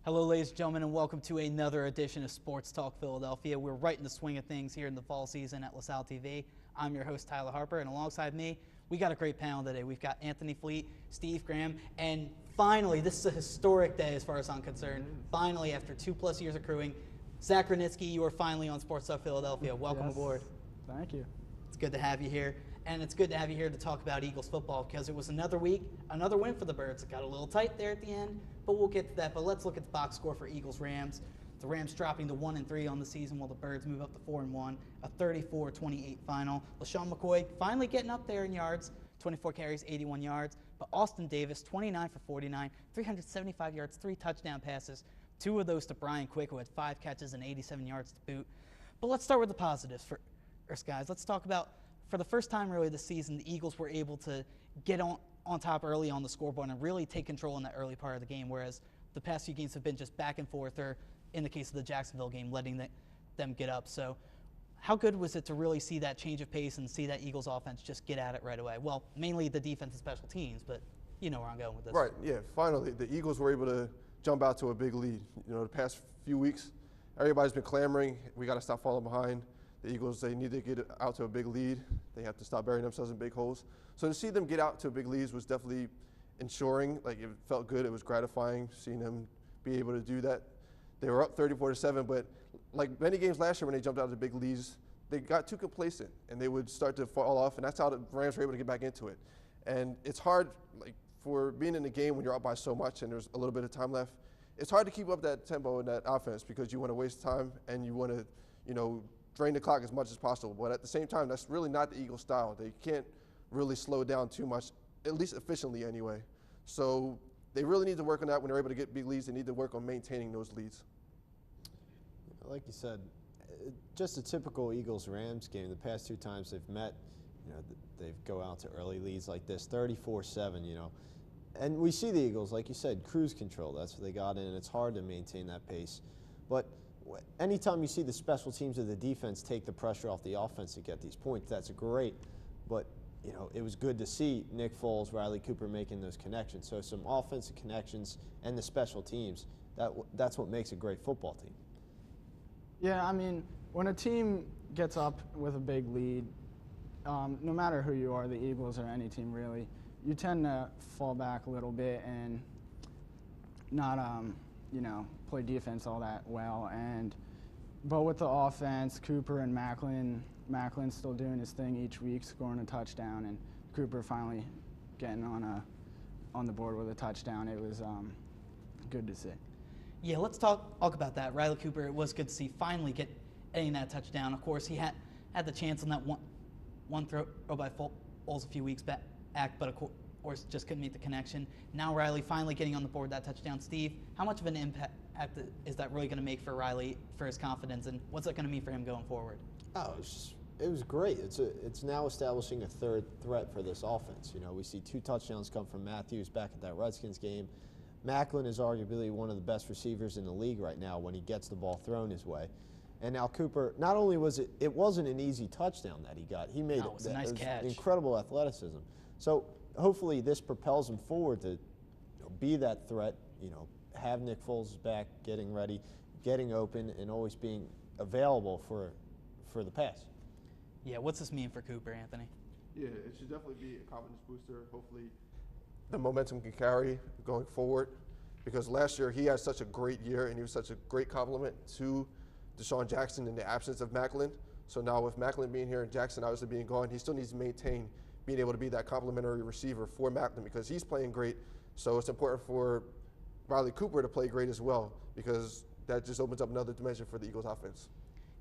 Hello, ladies and gentlemen, and welcome to another edition of Sports Talk Philadelphia. We're right in the swing of things here in the fall season at LaSalle TV. I'm your host, Tyler Harper, and alongside me, we got a great panel today. We've got Anthony Fleet, Steve Graham, and finally, this is a historic day as far as I'm concerned. Finally, after 2+ years accruing, Zach Granitsky, you are finally on Sports Talk Philadelphia. Welcome aboard. Thank you. It's good to have you here. And it's good to have you here to talk about Eagles football because it was another week, another win for the Birds. It got a little tight there at the end, but we'll get to that. But let's look at the box score for Eagles-Rams. The Rams dropping to 1-3 on the season while the Birds move up to 4-1, a 34-28 final. LaShawn McCoy finally getting up there in yards, 24 carries, 81 yards. But Austin Davis, 29 for 49, 375 yards, 3 touchdown passes, 2 of those to Brian Quick, who had 5 catches and 87 yards to boot. But let's start with the positives first, guys. Let's talk about, for the first time really this season, the Eagles were able to get on top early on the scoreboard and really take control in that early part of the game, whereas the past few games have been just back and forth, or in the case of the Jacksonville game, letting them get up. So how good was it to really see that change of pace and see that Eagles offense just get at it right away? Well, mainly the defense and special teams, but you know where I'm going with this. Right, yeah, finally, the Eagles were able to jump out to a big lead. You know, the past few weeks, everybody's been clamoring, we got to stop falling behind. The Eagles, they need to get out to a big lead. They have to stop burying themselves in big holes. So to see them get out to big leads was definitely ensuring, like it felt good, it was gratifying seeing them be able to do that. They were up 34-7, but like many games last year when they jumped out to big leads, they got too complacent and they would start to fall off, and that's how the Rams were able to get back into it. And it's hard, like for being in the game when you're up by so much and there's a little bit of time left, it's hard to keep up that tempo and that offense because you want to waste time and you want to, you know, drain the clock as much as possible. But at the same time, that's really not the Eagles' style. They can't really slow down too much, at least efficiently anyway. So they really need to work on that when they're able to get big leads. They need to work on maintaining those leads. Like you said, just a typical Eagles-Rams game. The past 2 times they've met, you know, they go out to early leads like this, 34-7, you know. And we see the Eagles, like you said, cruise control. That's what they got in, and it's hard to maintain that pace. But anytime you see the special teams of the defense take the pressure off the offense to get these points, that's great. But, you know, it was good to see Nick Foles, Riley Cooper making those connections. So some offensive connections and the special teams, that's what makes a great football team. Yeah, I mean, when a team gets up with a big lead, no matter who you are, the Eagles or any team really, you tend to fall back a little bit and not, you know, play defense all that well. But with the offense, Cooper and Macklin's still doing his thing each week, scoring a touchdown, and Cooper finally getting on the board with a touchdown. It was good to see. Yeah, let's talk about that. Riley Cooper, it was good to see finally getting that touchdown. Of course, he had the chance on that one throw by Foles a few weeks back, but of course just couldn't make the connection. Now Riley finally getting on the board with that touchdown. Steve, how much of an impact is that really going to make for Riley, for his confidence, and what's that going to mean for him going forward? Oh, it was great. It's now establishing a third threat for this offense. You know, we see 2 touchdowns come from Matthews back at that Redskins game. Macklin is arguably one of the best receivers in the league right now when he gets the ball thrown his way. And now Cooper, not only was it wasn't an easy touchdown that he got. He made it was a nice catch. Incredible athleticism. So hopefully this propels him forward to, you know, be that threat, you know, have Nick Foles back, getting ready, getting open, and always being available for the pass. Yeah, what's this mean for Cooper, Anthony? Yeah, it should definitely be a confidence booster. Hopefully the momentum can carry going forward, because last year he had such a great year and he was such a great compliment to Deshaun Jackson in the absence of Macklin. So now with Macklin being here and Jackson obviously being gone, he still needs to maintain being able to be that complimentary receiver for Macklin because he's playing great. So it's important for Riley Cooper to play great as well, because that just opens up another dimension for the Eagles offense.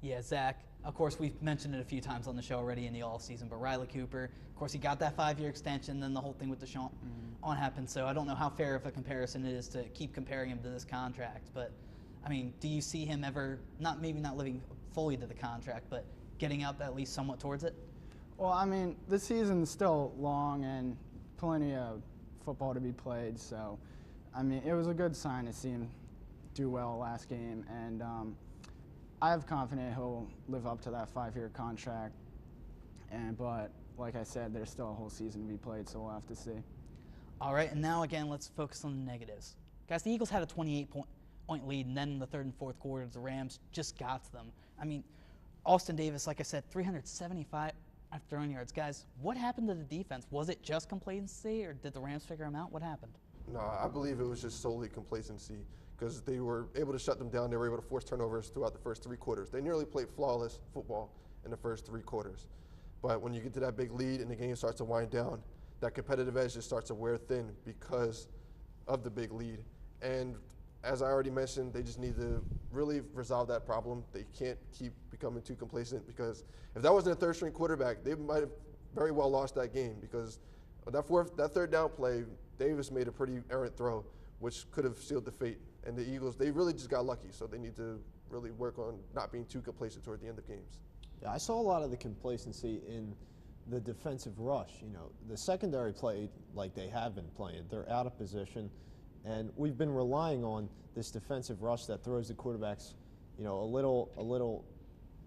Yeah, Zach, of course, we've mentioned it a few times on the show already in the offseason, but Riley Cooper, of course, he got that 5-year extension, then the whole thing with Deshaun on happened, so I don't know how fair of a comparison it is to keep comparing him to this contract, but, I mean, do you see him ever, maybe not living fully to the contract, but getting up at least somewhat towards it? Well, I mean, the season's still long and plenty of football to be played, so, I mean, it was a good sign to see him do well last game, and I have confidence he'll live up to that 5-year contract. But like I said, there's still a whole season to be played, so we'll have to see. All right, and now again, let's focus on the negatives. Guys, the Eagles had a 28-point point lead, and then in the third and fourth quarter, the Rams just got to them. I mean, Austin Davis, like I said, 375 throwing yards. Guys, what happened to the defense? Was it just complacency, or did the Rams figure them out? What happened? No, I believe it was just solely complacency because they were able to shut them down. They were able to force turnovers throughout the first 3 quarters. They nearly played flawless football in the first 3 quarters. But when you get to that big lead and the game starts to wind down, that competitive edge just starts to wear thin because of the big lead. And as I already mentioned, they just need to really resolve that problem. They can't keep becoming too complacent because if that wasn't a third-string quarterback, they might have very well lost that game because that third down play, Davis made a pretty errant throw, which could have sealed the fate. And the Eagles, they really just got lucky, so they need to really work on not being too complacent toward the end of games. Yeah, I saw a lot of the complacency in the defensive rush. You know, the secondary played like they have been playing. They're out of position, and we've been relying on this defensive rush that throws the quarterbacks, you know, a little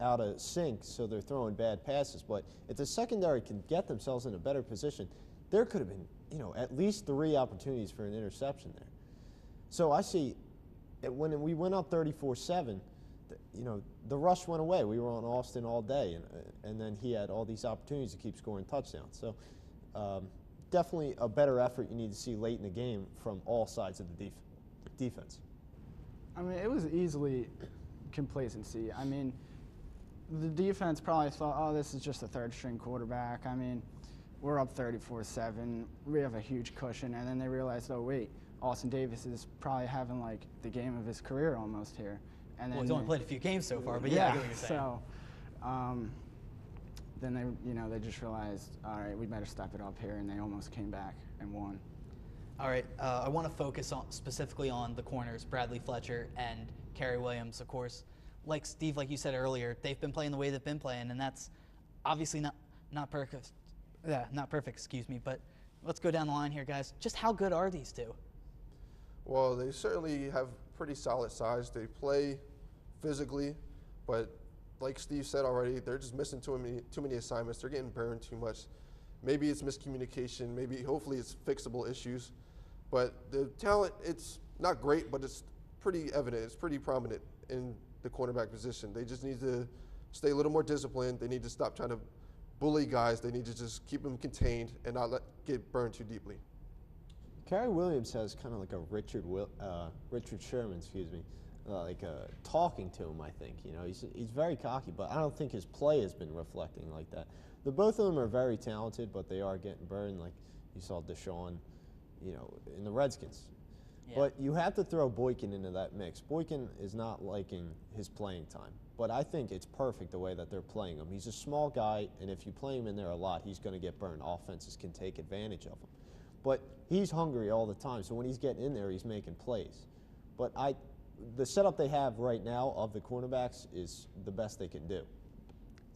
out of sync, so they're throwing bad passes. But if the secondary can get themselves in a better position, there could have been, you know, at least 3 opportunities for an interception there. So I see, when we went up 34-7, you know, the rush went away. We were on Austin all day, and then he had all these opportunities to keep scoring touchdowns. So definitely a better effort you need to see late in the game from all sides of the defense. I mean, it was easily complacency. I mean, the defense probably thought, oh, this is just a third-string quarterback. I mean, we're up 34-7. We have a huge cushion. And then they realized, oh, wait, Austin Davis is probably having, like, the game of his career almost here. And then Well, he's only played a few games so far, but yeah, I get what you're saying. So then they just realized, all right, we better step it up here, and they almost came back and won. All right, I want to focus specifically on the corners, Bradley Fletcher and Kerry Williams, of course. Like Steve, like you said earlier, they've been playing the way they've been playing, and that's obviously not perfect. Yeah, not perfect, excuse me. But let's go down the line here, guys. Just how good are these two? Well, they certainly have pretty solid size. They play physically, but like Steve said already, they're just missing too many assignments. They're getting burned too much. Maybe it's miscommunication. Hopefully it's fixable issues. But the talent, it's not great, but it's pretty evident. It's pretty prominent in the cornerback position. They just need to stay a little more disciplined. They need to stop trying to bully guys. They need to just keep them contained and not get burned too deeply. Kerry Williams has kind of like a Richard Sherman, talking to him. I think, you know, he's very cocky, but I don't think his play has been reflecting like that. Both of them are very talented, but they are getting burned, like you saw Deshaun, you know, in the Redskins. Yeah. But you have to throw Boykin into that mix. Boykin is not liking his playing time, but I think it's perfect the way that they're playing him. He's a small guy, and if you play him in there a lot, he's going to get burned. Offenses can take advantage of him. But he's hungry all the time, so when he's getting in there, he's making plays. But the setup they have right now of the cornerbacks is the best they can do.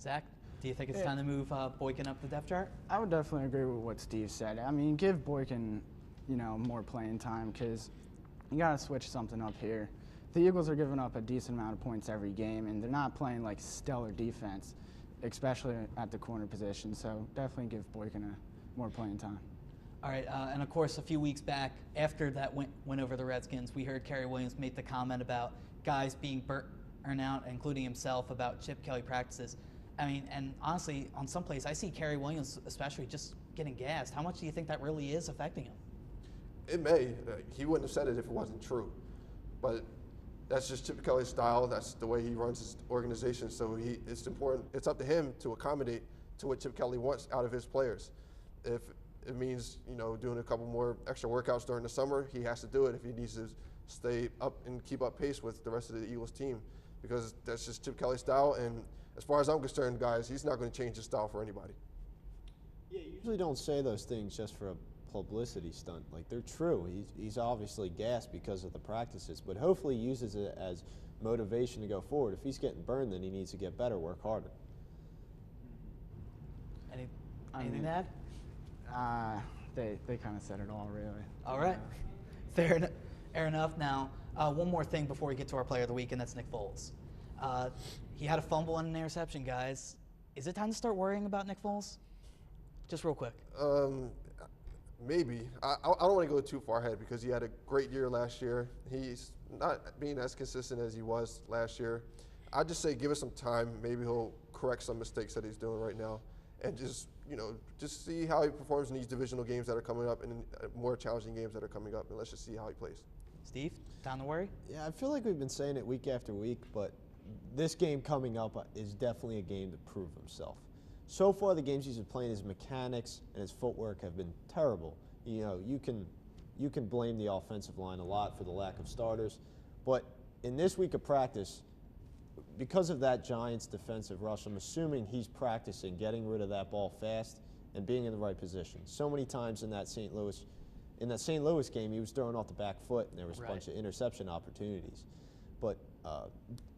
Zach, do you think it's time to move Boykin up the depth chart? I would definitely agree with what Steve said. I mean, give Boykin, you know, more playing time because you got to switch something up here. The Eagles are giving up a decent amount of points every game, and they're not playing like stellar defense, especially at the corner position. So definitely give Boykin more playing time. All right, and of course, a few weeks back, after that went over the Redskins, we heard Kerry Williams make the comment about guys being burnt out, including himself, about Chip Kelly practices. I mean, and honestly, on some plays, I see Kerry Williams especially just getting gassed. How much do you think that really is affecting him? It may. He wouldn't have said it if it wasn't true. But that's just Chip Kelly's style. That's the way he runs his organization. So it's important. It's up to him to accommodate to what Chip Kelly wants out of his players. If it means, you know, doing a couple more extra workouts during the summer, he has to do it if he needs to stay up and keep up pace with the rest of the Eagles team, because that's just Chip Kelly's style. And as far as I'm concerned, guys, he's not going to change his style for anybody. Yeah, you usually don't say those things just for a publicity stunt. Like, they're true. He's obviously gassed because of the practices, but hopefully he uses it as motivation to go forward. If he's getting burned, then he needs to get better, work harder. Anything to add? They kind of said it all, really. All right. Fair enough. Now, one more thing before we get to our player of the week, and that's Nick Foles. He had a fumble and an interception, guys. Is it time to start worrying about Nick Foles? Just real quick. Maybe. I don't want to go too far ahead because he had a great year last year. He's not being as consistent as he was last year. I'd just say give us some time. Maybe he'll correct some mistakes that he's doing right now, and just see how he performs in these divisional games that are coming up and in more challenging games that are coming up, and let's just see how he plays. Steve, down the worry? Yeah, I feel like we've been saying it week after week, but this game coming up is definitely a game to prove himself. So far, the games he's been playing, his mechanics and his footwork have been terrible. You can blame the offensive line a lot for the lack of starters, but in this week of practice, because of that Giants defensive rush, I'm assuming he's practicing getting rid of that ball fast and being in the right position. So many times in that St. Louis game, he was throwing off the back foot, and there was a bunch of interception opportunities. But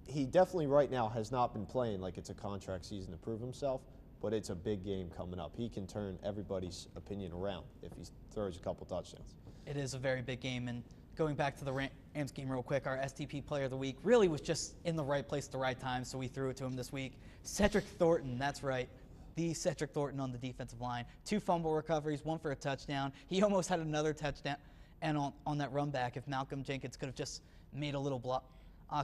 he definitely right now has not been playing like it's a contract season to prove himself, but it's a big game coming up. He can turn everybody's opinion around if he throws a couple touchdowns. It is a very big game, and going back to the Rams game real quick, our STP Player of the Week really was just in the right place at the right time, so we threw it to him this week. Cedric Thornton, that's right. The Cedric Thornton on the defensive line. 2 fumble recoveries, 1 for a touchdown. He almost had another touchdown and on that run back if Malcolm Jenkins could have just made a little block.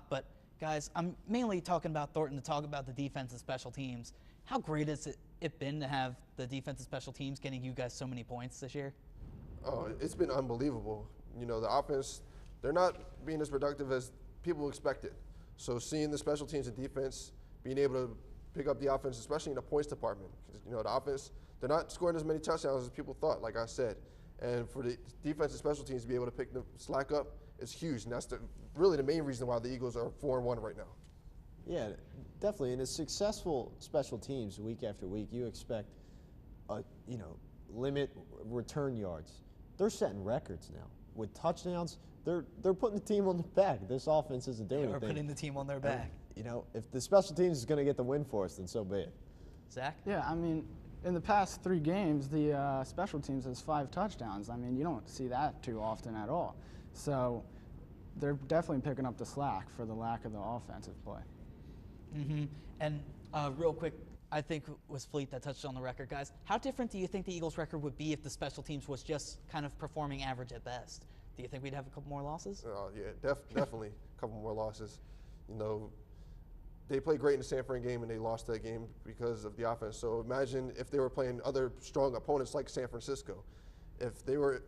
But, guys, I'm mainly talking about Thornton to talk about the defense and special teams. How great has it been to have the defense and special teams getting you guys so many points this year? Oh, it's been unbelievable. The offense, they're not being as productive as people expected. So seeing the special teams and defense being able to pick up the offense, especially in the points department, because the offense, they're not scoring as many touchdowns as people thought, like I said. And for the defense and special teams to be able to pick the slack up is huge, and that's really the main reason why the Eagles are 4-1 right now. Yeah, definitely. And as successful special teams week after week, you expect, limit return yards. They're setting records now with touchdowns. They're putting the team on their back. This offense isn't doing anything. We're putting the team on their back. If the special teams is going to get the win for us, then so be it. Zach? Yeah, I mean, in the past 3 games, the special teams has 5 touchdowns. I mean, you don't see that too often at all. So they're definitely picking up the slack for the lack of the offensive play. Mm-hmm. And real quick, I think it was Fleet that touched on the record, guys. How different do you think the Eagles' record would be if the special teams was just kind of performing average at best? Do you think we'd have a couple more losses? Yeah, definitely a couple more losses. They played great in the San Fran game, and they lost that game because of the offense. So imagine if they were playing other strong opponents like San Francisco. If they are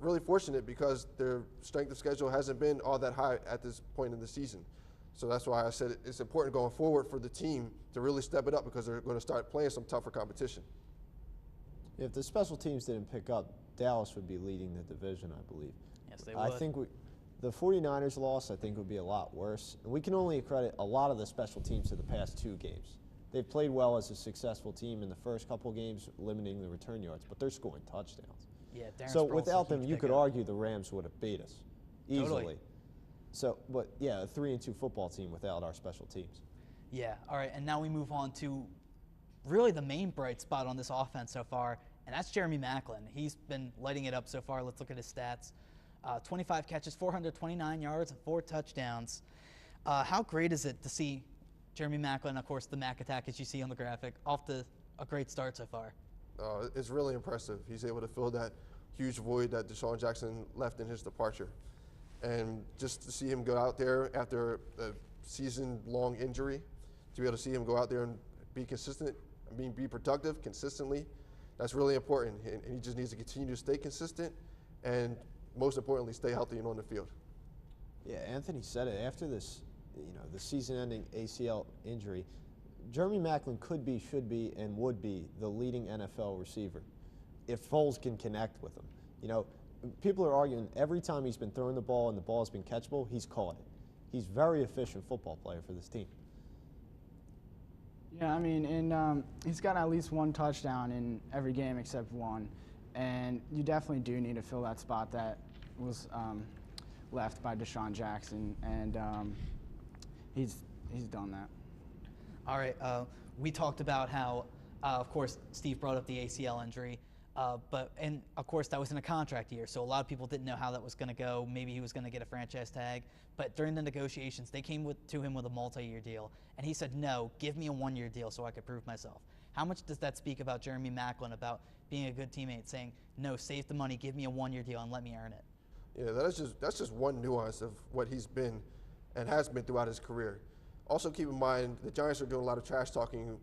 really fortunate because their strength of schedule hasn't been all that high at this point in the season. So that's why I said it's important going forward for the team to really step it up because they're going to start playing some tougher competition. If the special teams didn't pick up, Dallas would be leading the division, I believe. Yes, they would. I think the 49ers loss, I think, would be a lot worse. And we can only credit a lot of the special teams to the past 2 games. They've played well as a successful team in the first couple games, limiting the return yards, but they're scoring touchdowns. Yeah, Darren so Sproles without is a them, huge you could pickup. argue the Rams would have beat us easily. Totally. So, but yeah, a 3-2 football team without our special teams. Yeah, all right, and now we move on to really the main bright spot on this offense so far, and that's Jeremy Maclin. He's been lighting it up so far. Let's look at his stats. 25 catches, 429 yards, and 4 touchdowns. How great is it to see Jeremy Maclin, of course, the Mac attack, as you see on the graphic, off to a great start so far? It's really impressive. He's able to fill that huge void that Deshaun Jackson left in his departure. And just to see him go out there after a season-long injury, to be able to see him go out there and be consistent, be productive consistently, that's really important. And he just needs to continue to stay consistent and, most importantly, stay healthy and on the field. Yeah, Anthony said it. After this, the season-ending ACL injury, Jeremy Maclin could be, should be, and would be the leading NFL receiver if Foles can connect with him. People are arguing every time he's been throwing the ball and the ball has been catchable, he's caught it. He's a very efficient football player for this team. Yeah, I mean, he's got at least 1 touchdown in every game except 1, and you definitely do need to fill that spot that was left by Deshaun Jackson, and he's done that. All right, we talked about how, of course, Steve brought up the ACL injury, and of course that was in a contract year, so a lot of people didn't know how that was going to go. Maybe he was going to get a franchise tag, but during the negotiations, they came to him with a multi-year deal, and he said, no, give me a 1-year deal so I could prove myself. How much does that speak about Jeremy Maclin, about being a good teammate, saying, no, save the money, give me a 1-year deal, and let me earn it. Yeah, that's just one nuance of what he's been and has been throughout his career. Also, keep in mind the Giants are doing a lot of trash talking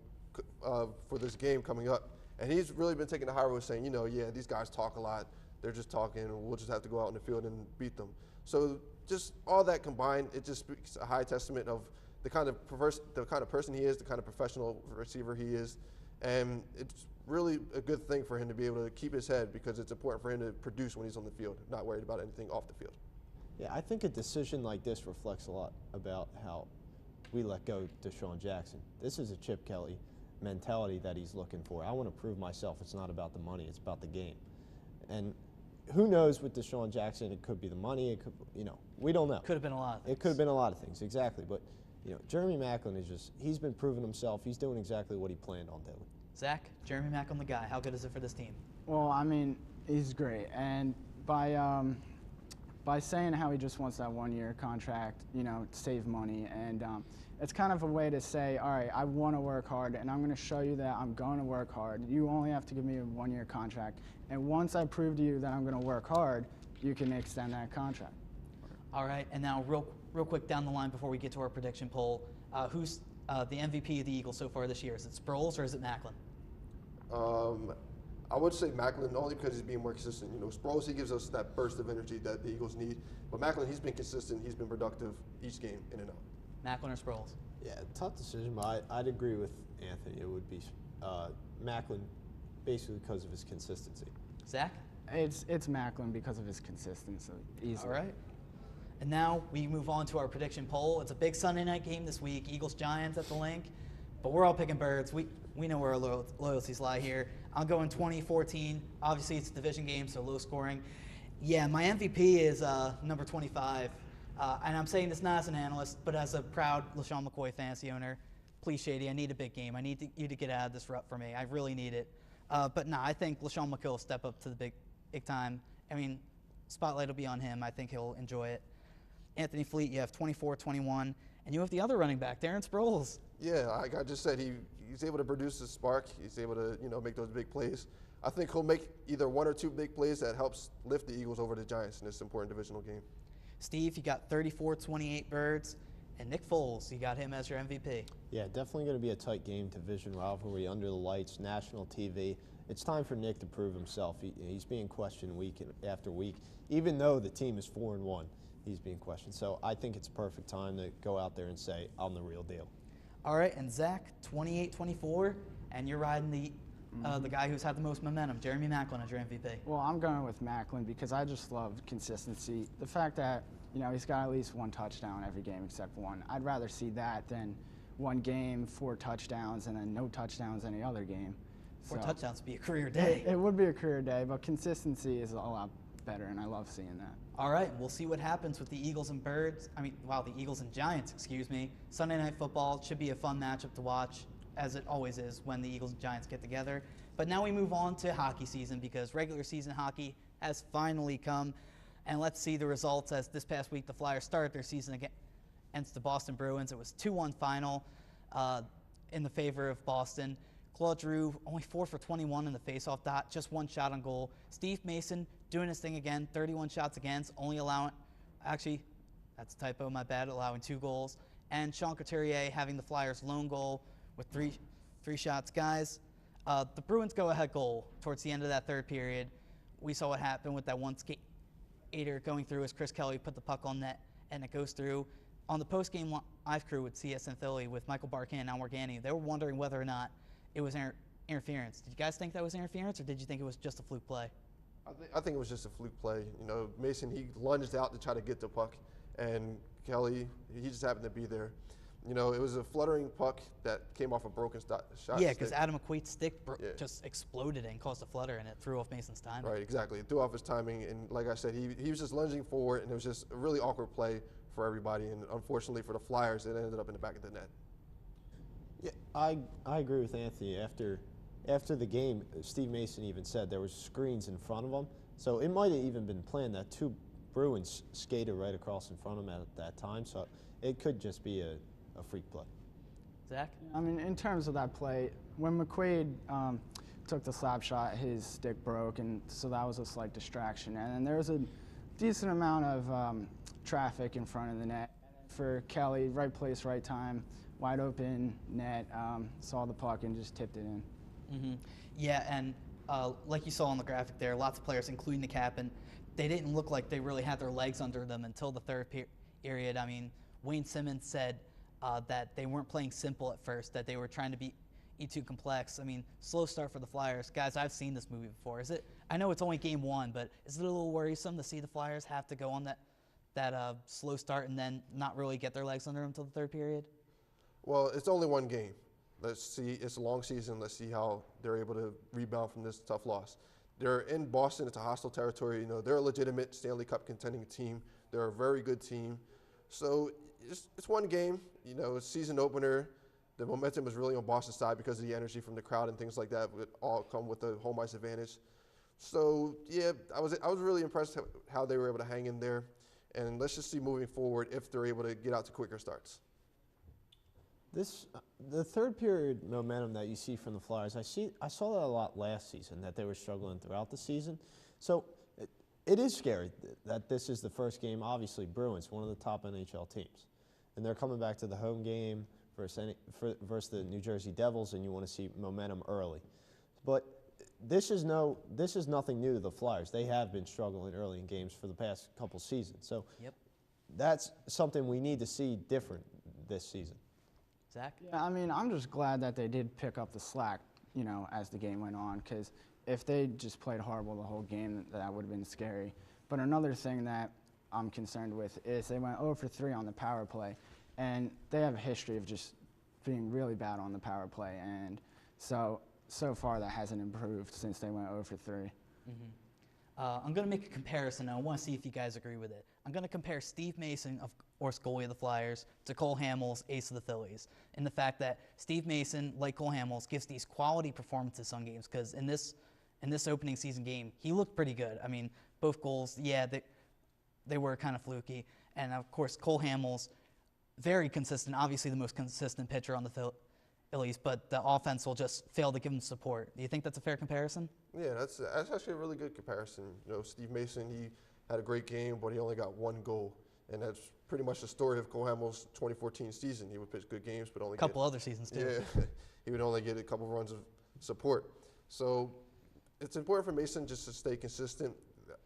for this game coming up, and he's really been taking the high road, saying, yeah, these guys talk a lot. They're just talking, and we'll just have to go out in the field and beat them. So just all that combined, it just speaks a high testament of the kind of person he is, the kind of professional receiver he is, and it's really a good thing for him to be able to keep his head because it's important for him to produce when he's on the field, not worried about anything off the field. Yeah, I think a decision like this reflects a lot about how we let go Deshaun Jackson. This is a Chip Kelly mentality that he's looking for. I want to prove myself. It's not about the money. It's about the game. And who knows with Deshaun Jackson? It could be the money. It could, we don't know. Could have been a lot of things. It could have been a lot of things, exactly. But, Jeremy Maclin he's been proving himself. He's doing exactly what he planned on doing. Zach, Jeremy Maclin, the guy. How good is it for this team? Well, I mean, he's great. And by saying how he just wants that 1-year contract, save money, and it's kind of a way to say, all right, I want to work hard, and I'm going to show you that I'm going to work hard. You only have to give me a 1-year contract, and once I prove to you that I'm going to work hard, you can extend that contract. All right, and now real quick down the line before we get to our prediction poll, who's the MVP of the Eagles so far this year? Is it Sproles or is it Maclin? I would say Maclin only because he's being more consistent. Sproles, he gives us that burst of energy that the Eagles need. But Maclin, he's been consistent. He's been productive each game, in and out. Maclin or Sproles? Yeah, tough decision, but I'd agree with Anthony. It would be Maclin basically because of his consistency. Zach? It's Maclin because of his consistency, easily. All right. And now we move on to our prediction poll. It's a big Sunday night game this week, Eagles-Giants at the Link. But we're all picking Birds. We know where our loyalties lie here. I'm going 2014. Obviously, it's a division game, so low scoring. Yeah, my MVP is number 25. And I'm saying this not as an analyst, but as a proud LaShawn McCoy fantasy owner. Please, Shady, I need a big game. I need you to get out of this rut for me. I really need it. But I think LaShawn McCoy will step up to the big time. I mean, spotlight will be on him. I think he'll enjoy it. Anthony Fleet, you have 24-21. And you have the other running back, Darren Sproles. Yeah, like I just said, he's able to produce a spark. He's able to, make those big plays. I think he'll make either 1 or 2 big plays that helps lift the Eagles over the Giants in this important divisional game. Steve, you got 34-28 Birds. And Nick Foles, you got him as your MVP. Yeah, definitely going to be a tight game, division rivalry, under the lights, national TV. It's time for Nick to prove himself. He's being questioned week after week. Even though the team is 4-1, he's being questioned. So I think it's a perfect time to go out there and say, I'm the real deal. All right, and Zach, 28-24, and you're riding the guy who's had the most momentum, Jeremy Maclin, as your MVP. Well, I'm going with Maclin because I just love consistency. The fact that, he's got at least 1 touchdown every game except one. I'd rather see that than 1 game, 4 touchdowns, and then no touchdowns any other game. 4 touchdowns would be a career day. It would be a career day, but consistency is a lot better, and I love seeing that. All right, we'll see what happens with the Eagles and the Eagles and Giants, Sunday Night Football should be a fun matchup to watch, as it always is when the Eagles and Giants get together. But now we move on to hockey season because regular season hockey has finally come. And let's see the results as this past week the Flyers started their season against the Boston Bruins. It was 2-1 final in the favor of Boston. Claude Giroux, only 4 for 21 in the faceoff dot, just 1 shot on goal. Steve Mason doing his thing again, 31 shots against, only allowing, actually, that's a typo, my bad, allowing 2 goals. And Sean Couturier having the Flyers' lone goal with three shots. Guys, the Bruins go-ahead goal towards the end of that third period. We saw what happened with that one skater going through as Chris Kelly put the puck on net, and it goes through. On the post-game live crew with CSN Philly with Michael Barkan and Al Morgani, they were wondering whether or not it was interference. Did you guys think that was interference, or did you think it was just a fluke play? I think it was just a fluke play. Mason, he lunged out to try to get the puck, and Kelly, he just happened to be there. It was a fluttering puck that came off a broken shot. Yeah, because Adam McQuaid's stick just exploded and caused a flutter, and it threw off Mason's timing. Right, exactly. It threw off his timing, and like I said, he was just lunging forward, and it was just a really awkward play for everybody. And unfortunately for the Flyers, it ended up in the back of the net. Yeah, I agree with Anthony. After the game, Steve Mason even said there was screens in front of him, so it might have even been planned that 2 Bruins skated right across in front of him at that time. So it could just be a freak play. Zach? I mean, in terms of that play, when McQuaid took the slap shot, his stick broke, and so that was a slight distraction. And then there was a decent amount of traffic in front of the net. For Kelly, right place, right time, wide open net, saw the puck and just tipped it in. Mm-hmm. Yeah, and like you saw on the graphic there, lots of players, including the captain, they didn't look like they really had their legs under them until the third period. I mean, Wayne Simmons said that they weren't playing simple at first, that they were trying to be too complex. I mean, slow start for the Flyers. Guys, I've seen this movie before. Is it? I know it's only game one, but is it a little worrisome to see the Flyers have to go on that slow start and then not really get their legs under them until the third period? Well, it's only one game. Let's see. It's a long season. Let's see how they're able to rebound from this tough loss. They're in Boston. It's a hostile territory. You know, they're a legitimate Stanley Cup contending team. They're a very good team. So it's one game. You know, it's season opener. The momentum is really on Boston's side because of the energy from the crowd and things like that would all come with the home ice advantage. So, yeah, I was really impressed how they were able to hang in there. And let's just see moving forward if they're able to get out to quicker starts. The third period momentum that you see from the Flyers, I saw that a lot last season, that they were struggling throughout the season. So it is scary that this is the first game. Obviously, Bruins, one of the top NHL teams, and they're coming back to the home game versus the New Jersey Devils, and you want to see momentum early. But this is nothing new to the Flyers. They have been struggling early in games for the past couple seasons. So that's something we need to see different this season. Zach? Yeah, I mean, I'm just glad that they did pick up the slack, you know, as the game went on, because if they just played horrible the whole game, that would have been scary. But another thing that I'm concerned with is they went 0 for 3 on the power play, and they have a history of just being really bad on the power play, and so far that hasn't improved since they went 0 for 3. Mm-hmm. I'm going to make a comparison, and I want to see if you guys agree with it. I'm going to compare Steve Mason, of course, goalie of the Flyers, to Cole Hamels, ace of the Phillies, in the fact that Steve Mason, like Cole Hamels, gives these quality performances on games, because in this opening season game, he looked pretty good. I mean, both goals, yeah, they were kind of fluky, and of course, Cole Hamels, very consistent, obviously the most consistent pitcher on the Phillies, but the offense will just fail to give him support. Do you think that's a fair comparison? Yeah, that's actually a really good comparison. You know, Steve Mason, he had a great game, but he only got one goal. And that's pretty much the story of Cole Hamels' 2014 season. He would pitch good games, but only a couple other seasons too. Yeah, he would only get a couple runs of support. So it's important for Mason just to stay consistent.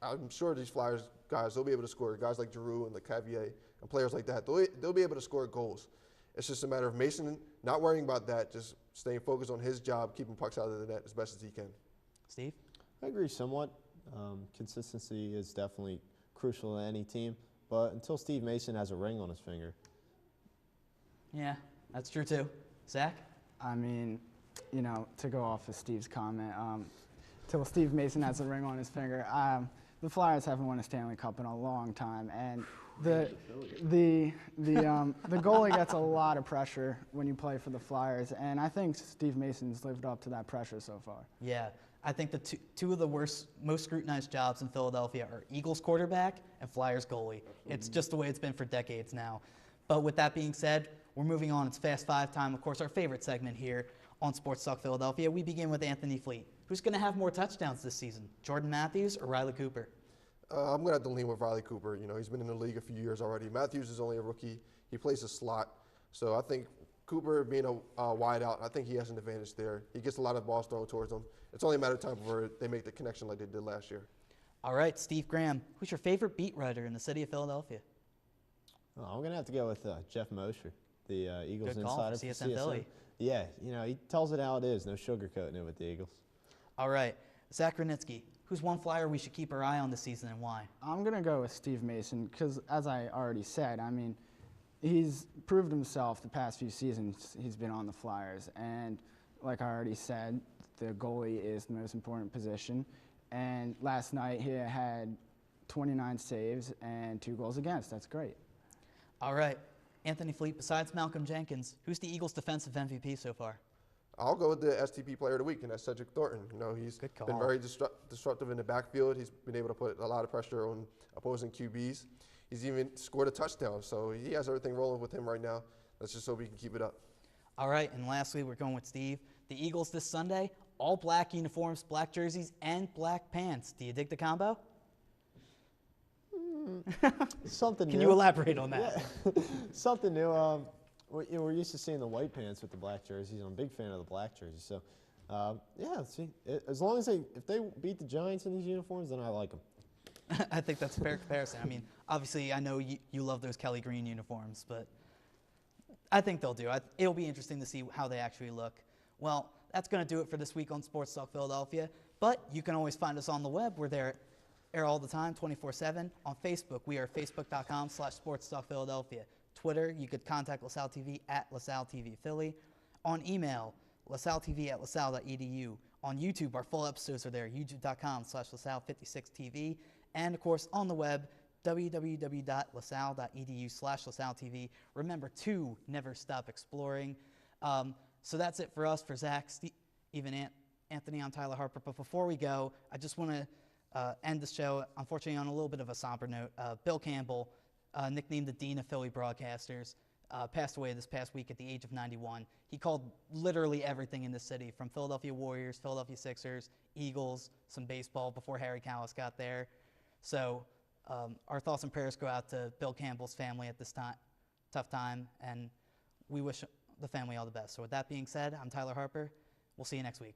I'm sure these Flyers guys, they'll be able to score. Guys like Giroux and Lecavier and players like that, they'll be able to score goals. It's just a matter of Mason not worrying about that, just staying focused on his job, keeping pucks out of the net as best as he can. Steve? I agree somewhat. Consistency is definitely crucial to any team, but until Steve Mason has a ring on his finger. Yeah, That's true too. Zach? I mean, you know, to go off of Steve's comment, till Steve Mason has a ring on his finger, the Flyers haven't won a Stanley Cup in a long time, and the goalie gets a lot of pressure when you play for the Flyers, and I think Steve Mason's lived up to that pressure so far. Yeah, I think the two of the most scrutinized jobs in Philadelphia are Eagles quarterback and Flyers goalie. It's just the way it's been for decades now. But with that being said, we're moving on. It's Fast Five time, of course, our favorite segment here on SportsTalk Philadelphia. We begin with Anthony Fleet. Who's going to have more touchdowns this season, Jordan Matthews or Riley Cooper? I'm going to have to lean with Riley Cooper. You know, he's been in the league a few years already. Matthews is only a rookie. He plays a slot. So I think Cooper being a wide out, I think he has an advantage there. He gets a lot of balls thrown towards him. It's only a matter of time before they make the connection like they did last year. All right, Steve Graham, who's your favorite beat writer in the city of Philadelphia? Oh, I'm going to have to go with Jeff Mosher, the Eagles Good call, insider. CSN Philly. Yeah, you know, he tells it how it is. No sugarcoating it with the Eagles. All right, Zach Granitsky, who's one Flyer we should keep our eye on this season and why? I'm going to go with Steve Mason because, as I already said, I mean, he's proved himself the past few seasons he's been on the Flyers. And like I already said, the goalie is the most important position. And last night he had 29 saves and 2 goals against. That's great. All right, Anthony Fleet, besides Malcolm Jenkins, who's the Eagles' defensive MVP so far? I'll go with the STP Player of the Week, and that's Cedric Thornton. You know, he's been very disruptive in the backfield. He's been able to put a lot of pressure on opposing QBs. He's even scored a touchdown, so he has everything rolling with him right now. Let's just hope he can keep it up. All right, and lastly, we're going with Steve. The Eagles this Sunday all black uniforms, black jerseys, and black pants. Do you dig the combo? Something Can new. you elaborate on that? Yeah. Something new. We're used to seeing the white pants with the black jerseys. I'm a big fan of the black jerseys. So, yeah, see, as long as if they beat the Giants in these uniforms, then I like them. I think that's a fair comparison. I mean, obviously, I know you love those Kelly Green uniforms, but I think they'll do. It'll be interesting to see how they actually look. Well, that's going to do it for this week on Sports Talk Philadelphia. But you can always find us on the web. We're there all the time, 24/7. On Facebook, we are facebook.com/SportsTalkPhiladelphia. Twitter, you could contact LaSalle TV at LaSalle TV Philly. On email, LaSalleTV@LaSalle.edu. On YouTube, our full episodes are there, youtube.com/LaSalle56TV. And, of course, on the web, www.lasalle.edu/LaSalleTV. Remember to never stop exploring. So that's it for us. For Zach, even Anthony, I'm Tyler Harper. But before we go, I just want to end the show, unfortunately, on a little bit of a somber note. Bill Campbell, nicknamed the Dean of Philly Broadcasters, passed away this past week at the age of 91. He called literally everything in the city, from Philadelphia Warriors, Philadelphia Sixers, Eagles, some baseball before Harry Callis got there. So our thoughts and prayers go out to Bill Campbell's family at this tough time, and we wish the family all the best. So with that being said, I'm Tyler Harper. We'll see you next week.